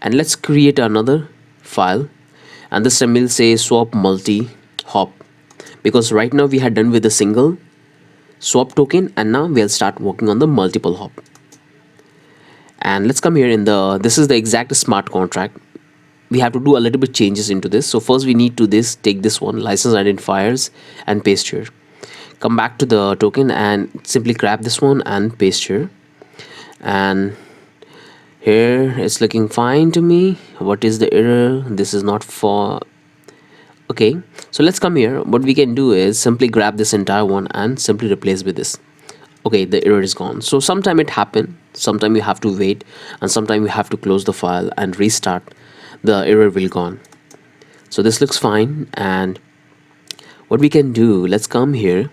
And let's create another file, and this time we'll say swap multi-hop, because right now we had done with a single swap token, and now we'll start working on the multiple hop. And let's come here in the, this is the exact smart contract. We have to do a little bit changes into this. So first we need to take this one, license identifiers, and paste here. Come back to the token and simply grab this one and paste here. And here it's looking fine to me. What is the error? This is not for, okay, so let's come here. What we can do is simply grab this entire one and simply replace with this. Okay, the error is gone. So sometime it happened, sometime you have to wait, and sometime you have to close the file and restart. The error will gone. So this looks fine. And what we can do, let's come here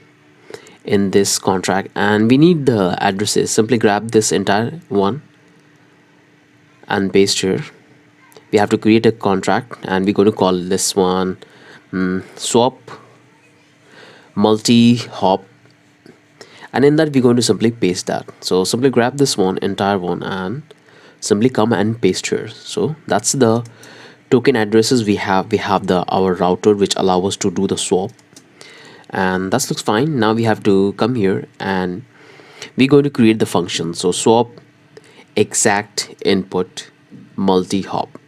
in this contract, and we need the addresses. Simply grab this entire one and paste here. We have to create a contract, and we're going to call this one swap multi-hop, and in that we're going to simply paste that. So simply grab this one, entire one, and simply come and paste here. So that's the token addresses we have. We have our router which allow us to do the swap, and that looks fine. Now we have to come here and we're going to create the function. So swap exact input multi-hop.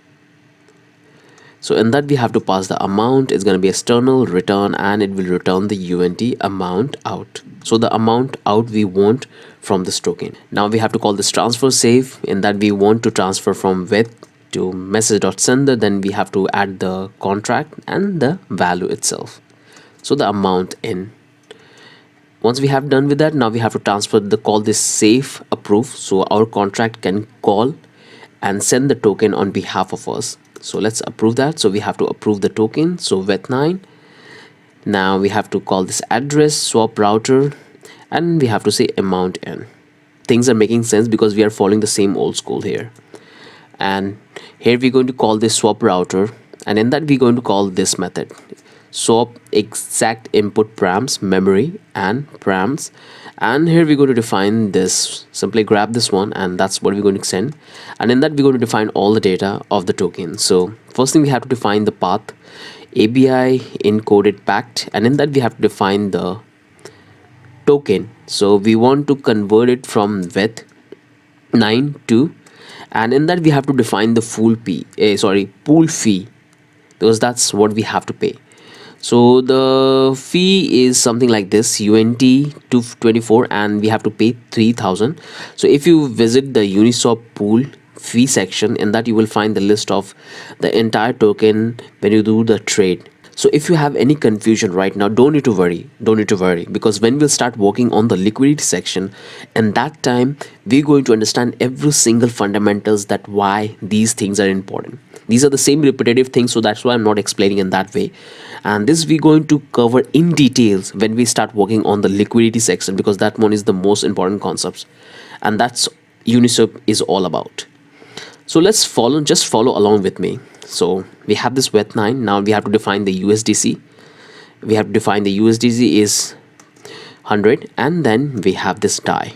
So in that we have to pass the amount. It's going to be external return, and it will return the UNT amount out. So the amount out we want from this token. Now we have to call this transfer save. In that we want to transfer from with to message.sender. Then we have to add the contract and the value itself. So the amount in. Once we have done with that, now we have to transfer call this save approve. So our contract can call and send the token on behalf of us. So let's approve that. So we have to approve the token. So with9. Now we have to call this address swap router, and we have to say amount in. Things are making sense because we are following the same old school here. And here we're going to call this swap router, and in that we're going to call this method swap exact input params memory and params. And here we're going to define this. Simply grab this one, and that's what we're going to send. And in that we're going to define all the data of the token. So first thing we have to define the path ABI encoded packed, and in that we have to define the token. So we want to convert it from with 9 to, and in that we have to define the pool fee, because that's what we have to pay. So the fee is something like this, UNT 224, and we have to pay 3000. So if you visit the Uniswap pool fee section, in that you will find the list of the entire token when you do the trade. So if you have any confusion right now, don't need to worry, because when we'll start working on the liquidity section, and that time we're going to understand every single fundamentals that why these things are important. These are the same repetitive things, so that's why I'm not explaining in that way. And this we're going to cover in details when we start working on the liquidity section, because that one is the most important concepts, and that's Uniswap is all about. So let's just follow along with me. So we have this with9. Now we have to define the USDC. We have to define the USDC is 100, and then we have this DAI.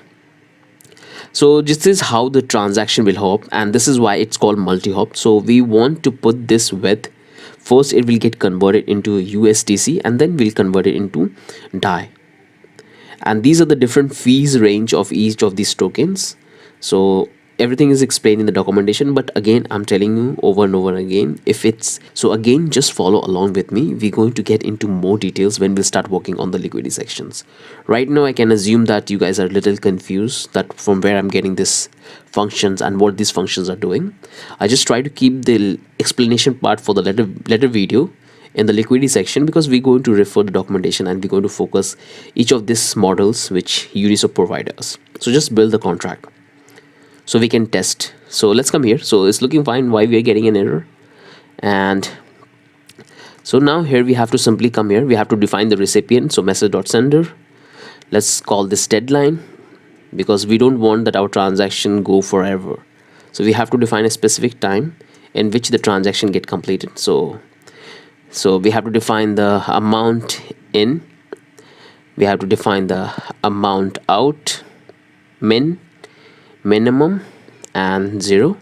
So this is how the transaction will hop, and this is why it's called multi-hop. So we want to put this with, first it will get converted into USDC, and then we'll convert it into DAI. And these are the different fees range of each of these tokens. So everything is explained in the documentation, but again I'm telling you over and over again, if it's so, again just follow along with me. We're going to get into more details when we'll start working on the liquidity sections. Right now I can assume that you guys are a little confused that from where I'm getting this functions and what these functions are doing. I just try to keep the explanation part for the later video in the liquidity section, because we're going to refer the documentation and we're going to focus each of these models which Uniswap provide us. So just build the contract so we can test. So let's come here. So it's looking fine. Why we are getting an error? And so now here we have to simply come here. We have to define the recipient. So message.sender. Let's call this deadline, because we don't want that our transaction go forever. So we have to define a specific time in which the transaction get completed. So we have to define the amount in. We have to define the amount out, minimum, and 0.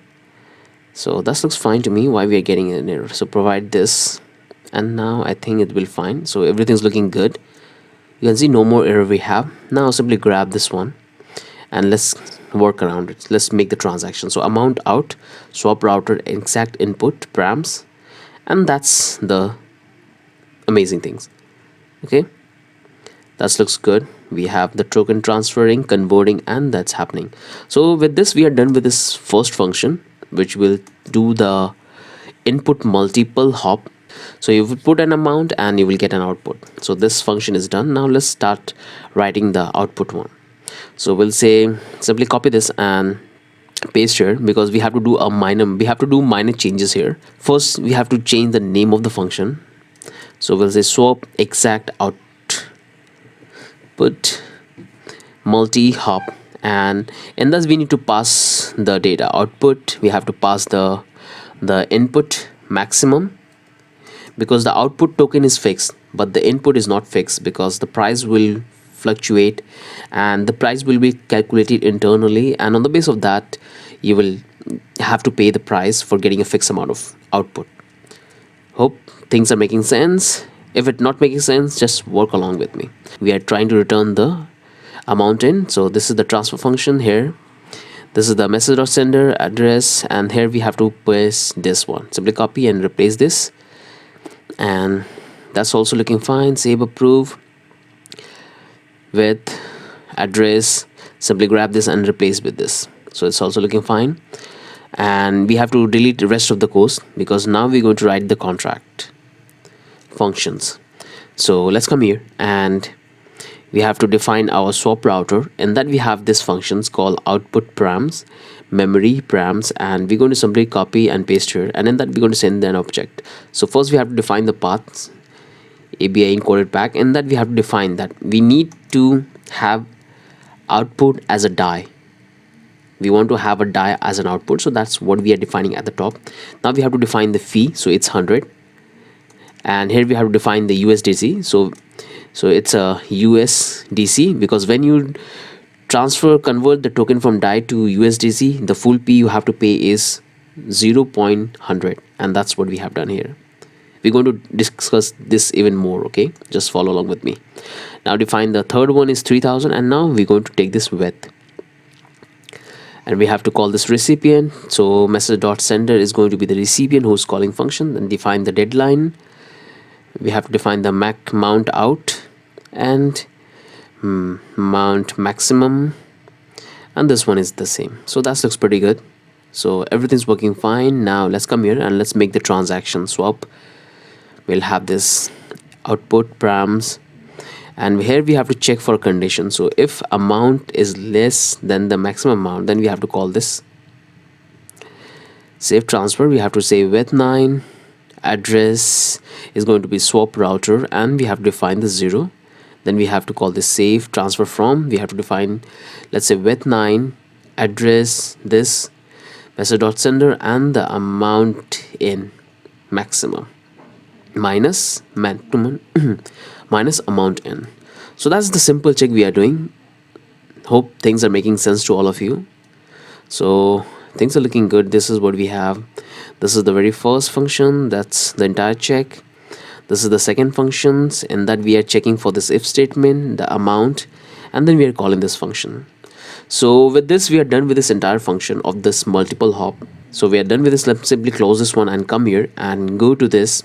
So that looks fine to me. Why we are getting an error? So provide this, and now I think it will fine. So everything's looking good. You can see no more error we have. Now simply grab this one and let's work around it. Let's make the transaction. So amount out, swap router, exact input, params, and that's the amazing things. Okay, that looks good. We have the token transferring, converting, and that's happening. So with this we are done with this first function, which will do the input multiple hop. So you will put an amount and you will get an output. So this function is done. Now let's start writing the output one. So we'll say simply copy this and paste here, because we have to do minor changes here. First we have to change the name of the function. So we'll say swap exact output multi-hop, and in this we need to pass the data output. We have to pass the input maximum, because the output token is fixed but the input is not fixed, because the price will fluctuate and the price will be calculated internally, and on the base of that you will have to pay the price for getting a fixed amount of output. Hope things are making sense. If it's not making sense, just work along with me. We are trying to return the amount in. So this is the transfer function here. This is the message.sender address, and here we have to paste this one. Simply copy and replace this, and that's also looking fine. Save, approve with address. Simply grab this and replace with this. So it's also looking fine, and we have to delete the rest of the course because now we're going to write the contract functions. So let's come here and we have to define our swap router, and that we have this functions called output params, memory params, and we're going to simply copy and paste here, and in that we're going to send an object. So first we have to define the paths, ABI encoded pack, and that we have to define that we need to have output as a die. We want to have a die as an output, so that's what we are defining at the top. Now we have to define the fee, so it's 100, and here we have to define the USDC. So it's a USDC, because when you convert the token from DAI to USDC, the full P you have to pay is 0.100, and that's what we have done here. We're going to discuss this even more. Okay, just follow along with me. Now define the third one is 3000, and now we're going to take this width, and we have to call this recipient. So message.sender is going to be the recipient who's calling function. Then define the deadline. We have to define the mount out and mount maximum, and this one is the same. So that looks pretty good. So everything's working fine. Now let's come here and let's make the transaction swap. We'll have this output params, and here we have to check for a condition. So if amount is less than the maximum amount, then we have to call this save transfer. We have to say with9 address is going to be swap router, and we have to define the 0. Then we have to call this save transfer from. We have to define, let's say, with9 address this message.sender and the amount in maximum minus minus amount in. So that's the simple check we are doing. Hope things are making sense to all of you. So things are looking good. This is what we have. This is the very first function. That's the entire check. This is the second functions, in that we are checking for this if statement, the amount, and then we are calling this function. So with this we are done with this entire function of this multiple hop. So we are done with this. Let's simply close this one and come here and go to this